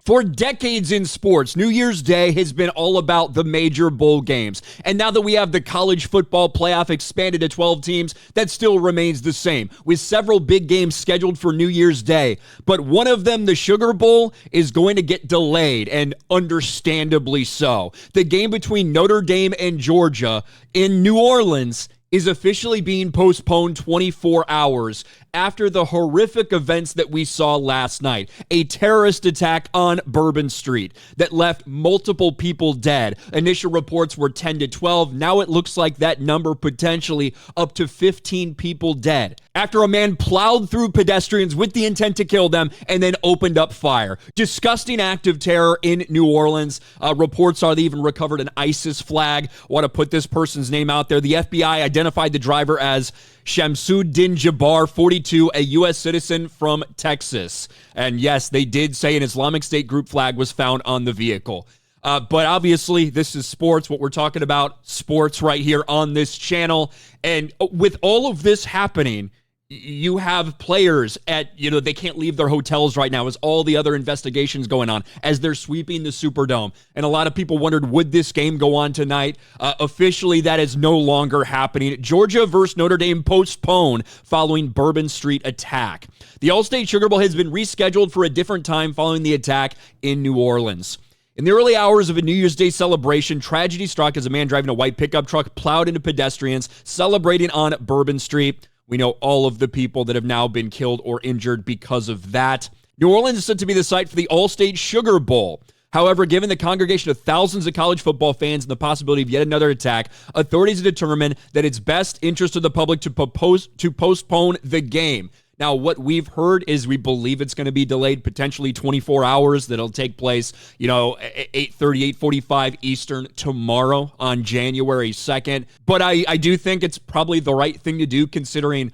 For decades in sports, New Year's Day has been all about the major bowl games. And now that we have the college football playoff expanded to 12 teams, that still remains the same, with several big games scheduled for New Year's Day. But one of them, the Sugar Bowl, is going to get delayed, and understandably so. The game between Notre Dame and Georgia in New Orleans is officially being postponed 24 hours after the horrific events that we saw last night. A terrorist attack on Bourbon Street that left multiple people dead. Initial reports were 10 to 12. Now it looks like that number potentially up to 15 people dead after a man plowed through pedestrians with the intent to kill them and then opened up fire. Disgusting act of terror in New Orleans. Reports are they even recovered an ISIS flag. I want to put this person's name out there. The FBI identified the driver as Shamsuddin Jabbar, 42, a U.S. citizen from Texas. And yes, they did say an Islamic State group flag was found on the vehicle. But obviously, this is sports. What we're talking about, sports right here on this channel. And with all of this happening, you have players they can't leave their hotels right now as all the other investigations going on as they're sweeping the Superdome. And a lot of people wondered, would this game go on tonight? Officially, that is no longer happening. Georgia versus Notre Dame postponed following Bourbon Street attack. The All-State Sugar Bowl has been rescheduled for a different time following the attack in New Orleans. In the early hours of a New Year's Day celebration, tragedy struck as a man driving a white pickup truck plowed into pedestrians celebrating on Bourbon Street. We know all of the people that have now been killed or injured because of that. New Orleans is said to be the site for the All-State Sugar Bowl. However, given the congregation of thousands of college football fans and the possibility of yet another attack, authorities have determined that it's best interest of the public to postpone the game. Now, what we've heard is we believe it's going to be delayed potentially 24 hours. That'll take place, 8:30, 8:45 Eastern tomorrow on January 2nd. But I do think it's probably the right thing to do, considering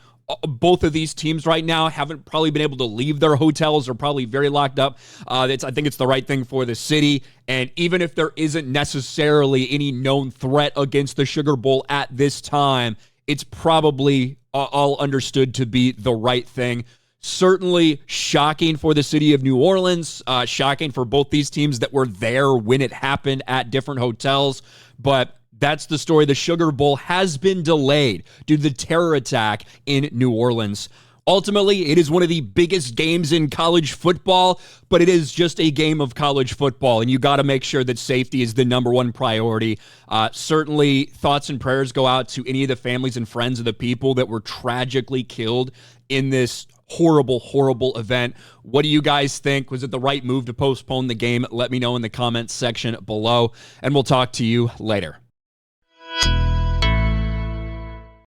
both of these teams right now haven't probably been able to leave their hotels. They're probably very locked up. I think it's the right thing for the city. And even if there isn't necessarily any known threat against the Sugar Bowl at this time, it's probably all understood to be the right thing. Certainly shocking for the city of New Orleans, shocking for both these teams that were there when it happened at different hotels. But that's the story. The Sugar Bowl has been delayed due to the terror attack in New Orleans. Ultimately, it is one of the biggest games in college football, but it is just a game of college football, and you got to make sure that safety is the number one priority. Certainly, thoughts and prayers go out to any of the families and friends of the people that were tragically killed in this horrible, horrible event. What do you guys think? Was it the right move to postpone the game? Let me know in the comments section below, and we'll talk to you later.